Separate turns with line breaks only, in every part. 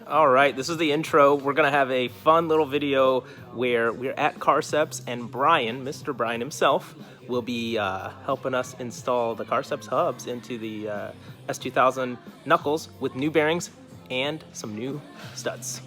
All right, this is the intro. We're gonna have a fun little video where we're at Karcepts and Brian, Mr. Brian himself, will be helping us install the Karcepts hubs into the S2000 knuckles with new bearings and some new studs.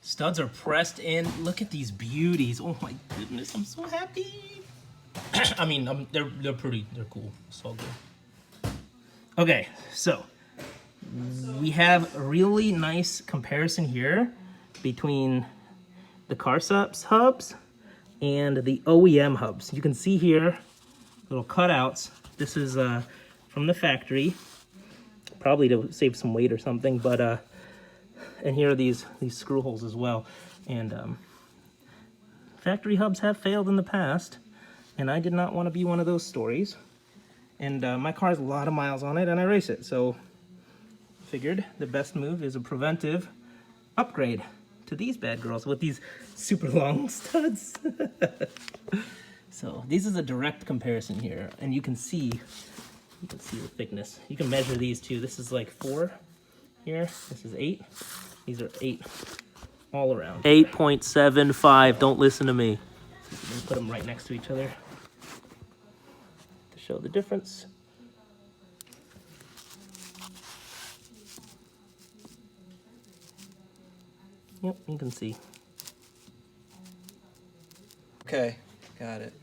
Studs are pressed in. Look at these beauties. Oh my goodness, I'm so happy. I mean, they're cool. It's all good. Okay, so we have a really nice comparison here between the Karcepts hubs and the OEM hubs. You can see here little cutouts. This is from the factory, probably to save some weight or something, but and here are these screw holes as well. And factory hubs have failed in the past, and I did not want to be one of those stories. And my car has a lot of miles on it, and I race it, so figured the best move is a preventive upgrade to these bad girls with these super long studs. So this is a direct comparison here, and you can see the thickness. You can measure these too. This is like 4 here. This is 8. These are 8 all around. 8.75. Don't listen to me. So put them right next to each other to show the difference. Yep, you can see.
Okay, got it.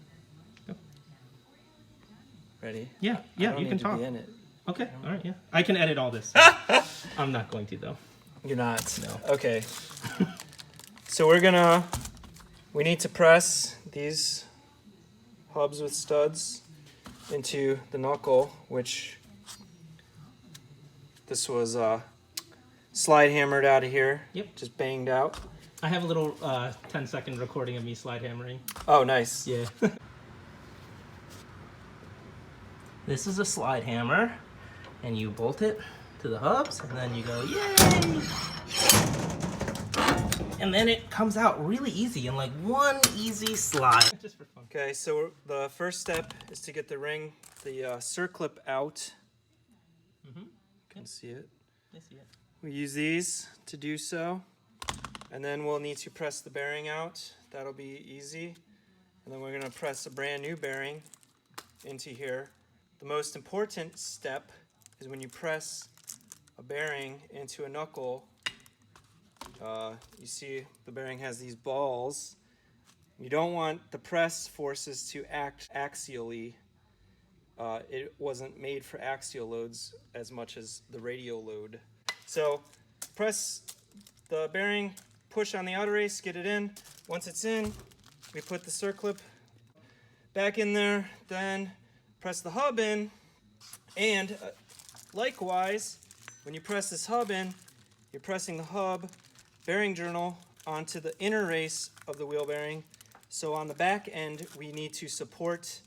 Ready?
Yeah, you can talk.
Be in it.
Okay, all right, yeah. I can edit all this. I'm not going to, though.
You're not?
No.
Okay. So we need to press these hubs with studs into the knuckle, which this was slide hammered out of here.
Yep.
Just banged out.
I have a little 10-second recording of me slide hammering.
Oh, nice.
Yeah. This is a slide hammer, and you bolt it to the hubs, and then you go, yay! And then it comes out really easy in like one easy slide. Just for fun.
Okay, so the first step is to get the ring, the circlip out.
Mm-hmm.
Can see it.
I see it.
We use these to do so. And then we'll need to press the bearing out. That'll be easy. And then we're going to press a brand new bearing into here. The most important step is when you press a bearing into a knuckle, you see the bearing has these balls. You don't want the press forces to act axially. It wasn't made for axial loads as much as the radial load. So press the bearing, push on the outer race, get it in. Once it's in, we put the circlip back in there, then press the hub in, and likewise, when you press this hub in, you're pressing the hub bearing journal onto the inner race of the wheel bearing. So on the back end, we need to support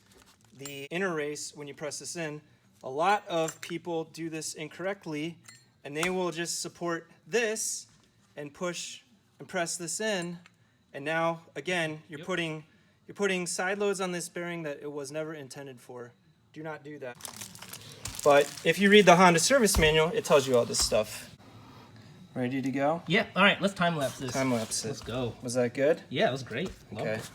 the inner race when you press this in. A lot of people do this incorrectly, and they will just support this and push and press this in, and now again you're putting side loads on this bearing that it was never intended for. Do not do that. But if you read the Honda service manual, it tells you all this stuff. Ready to go?
Yeah, all right, let's time lapse this.
Time lapse it.
Let's go.
Was that good?
Yeah, it was great. Loved
Okay.
it.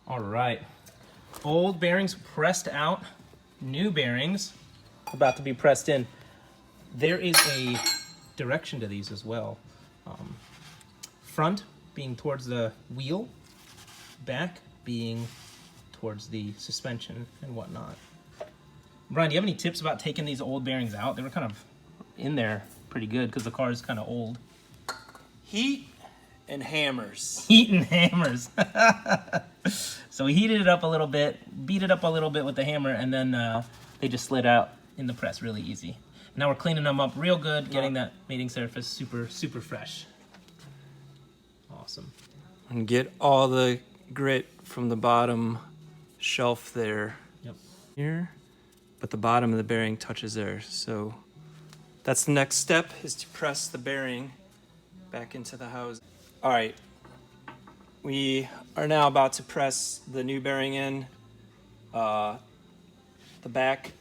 All right. Old bearings pressed out. New bearings about to be pressed in. There is a direction to these as well. Front being towards the wheel, back being towards the suspension and whatnot. Brian, do you have any tips about taking these old bearings out? They were kind of in there pretty good because the car is kind of old.
Heat and hammers.
Heat and hammers. So we heated it up a little bit, beat it up a little bit with the hammer, and then they just slid out in the press really easy. Now we're cleaning them up real good, getting that mating surface super, super fresh. Awesome.
And get all the grit from the bottom shelf there.
Yep.
Here. But the bottom of the bearing touches there. So that's the next step, is to press the bearing back into the housing. All right. We are now about to press the new bearing in. The back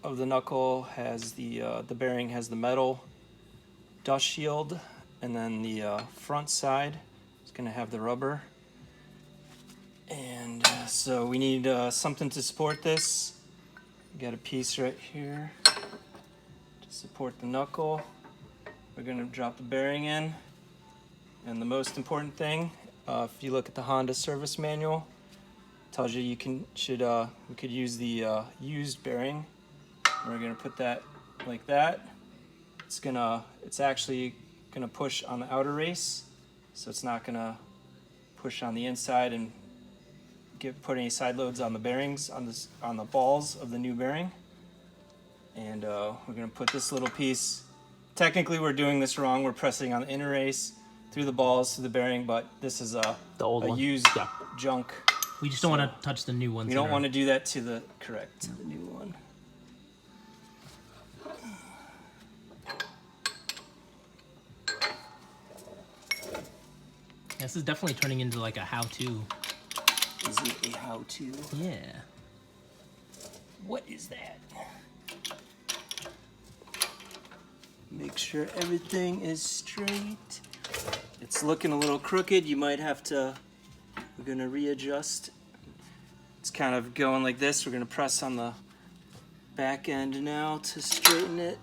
of the knuckle has the bearing has the metal dust shield, and then the front side is going to have the rubber. And so we need something to support this. We got a piece right here to support the knuckle. We're going to drop the bearing in. And the most important thing, if you look at the Honda service manual, it tells you we could use the used bearing. And we're going to put that like that. It's actually going to push on the outer race, so it's not going to push on the inside and put any side loads on the bearings on the balls of the new bearing. And we're going to put this little piece. Technically, we're doing this wrong. We're pressing on the inner race through the balls to the bearing, but this is
The old one.
used junk.
We just don't want to touch the new ones.
We don't want to do that to the new one.
This is definitely turning into like a how-to.
Is it a how-to?
Yeah.
What is that? Make sure everything is straight. It's looking a little crooked. You might have to, we're gonna readjust. It's kind of going like this. We're gonna press on the back end now to straighten it.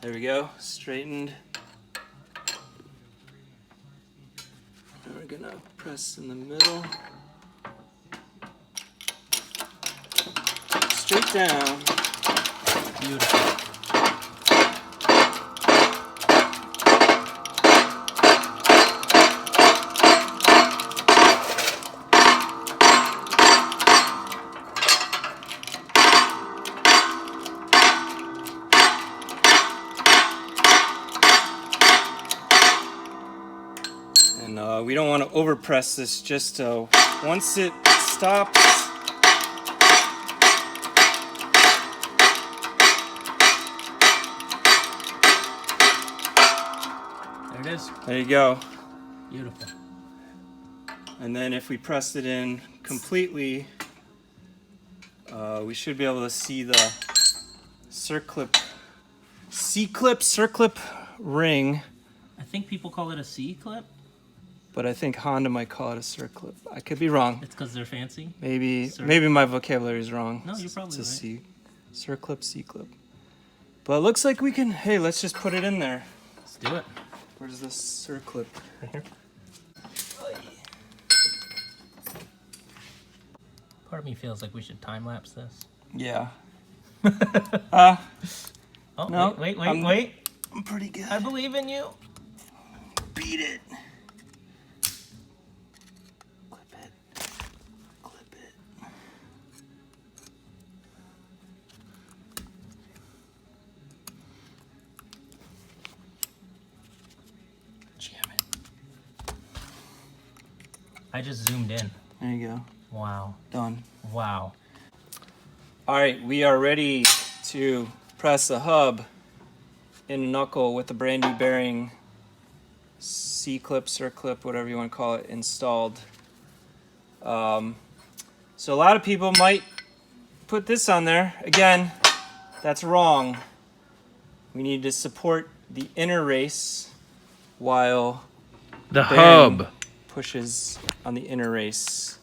There we go, straightened. And we're gonna press in the middle. Straight down.
Beautiful.
And we don't want to overpress this, just so once it stops,
There it is.
there you go.
Beautiful.
And then if we pressed it in completely, we should be able to see the circlip ring,
I think people call it a C-clip.
but I think Honda might call it a circlip. I could be wrong.
It's because they're fancy.
Maybe my vocabulary is wrong.
No, you're probably
It's a
right.
circlip, C-clip. But it looks like we can, hey, let's just put it in there.
Let's do it.
Where's this circlip?
Right here. Part of me feels like we should time-lapse this.
Yeah.
Oh,
No,
wait.
I'm pretty good.
I believe in you.
Beat it. Clip it. Clip it. Jam it.
I just zoomed in.
There you go.
Wow.
Done.
Wow.
All right, we are ready to press the hub in the knuckle with the brand new bearing, C-clip, circlip, whatever you want to call it, installed. So a lot of people might put this on there. Again, that's wrong. We need to support the inner race while
The
bearing
hub.
pushes on the inner race.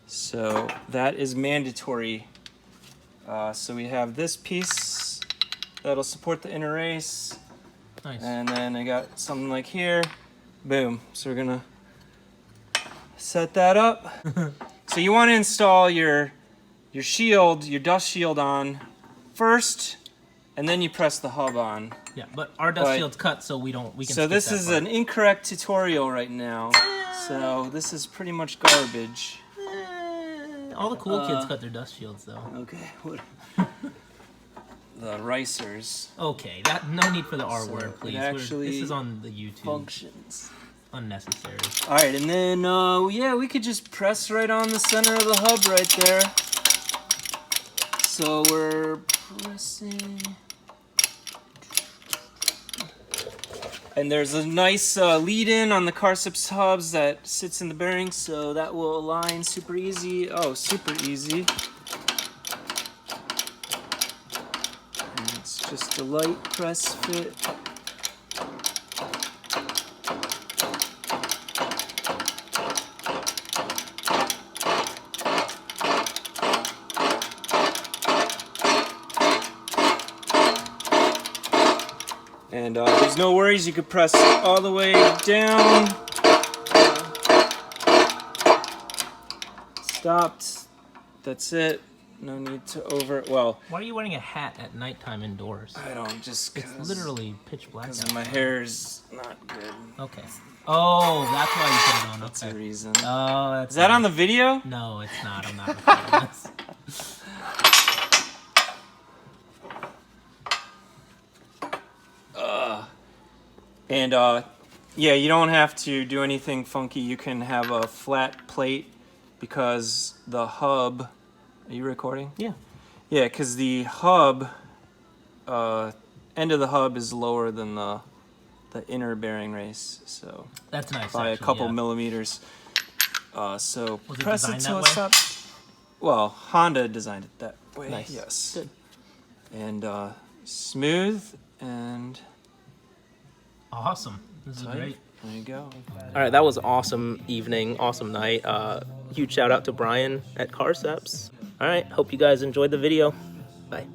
So that is mandatory. So we have this piece that'll support the inner race.
Nice.
And then I got something like here. Boom. So we're gonna set that up. So you want to install your shield, your dust shield on first, and then you press the hub on.
Yeah, but our dust
But-
shield's cut, so we can.
So
skip
this
that
is
part.
an incorrect tutorial right now. So this is pretty much garbage.
All the cool kids cut their dust shields, though.
Okay. What? The ricers
Okay, no need for the R
So
word,
it
please.
actually
This is on the YouTube.
functions.
Unnecessary.
All right, and then yeah, we could just press right on the center of the hub right there. So we're pressing. And there's a nice lead in on the Karcepts hubs that sits in the bearing, so that will align super easy. Oh, super easy. And it's just a light press fit. And there's no worries, you could press all the way down. Stopped. That's it. No need to well,
Why are you wearing a hat at nighttime indoors?
I don't just
It's literally pitch black
because
out.
my hair's not good.
Okay. Oh, that's why you put it on.
That's
Okay.
the reason.
Oh, that's.
Is that on the video?
No, it's not. I'm not recording this.
And yeah, you don't have to do anything funky. You can have a flat plate because the hub. Are you recording?
Yeah.
Yeah, because the hub, end of the hub is lower than the inner bearing race, so
That's nice.
by
actually,
a couple
yeah.
millimeters. So
Was it
press it
designed
till
that
it
way?
stops. Well, Honda designed it that way.
Nice.
Yes.
Good.
And smooth and
Awesome. This is
tight.
great.
There you go.
All right, that was awesome evening, awesome night. Huge shout out to Brian at Karcepts. All right, hope you guys enjoyed the video. Bye.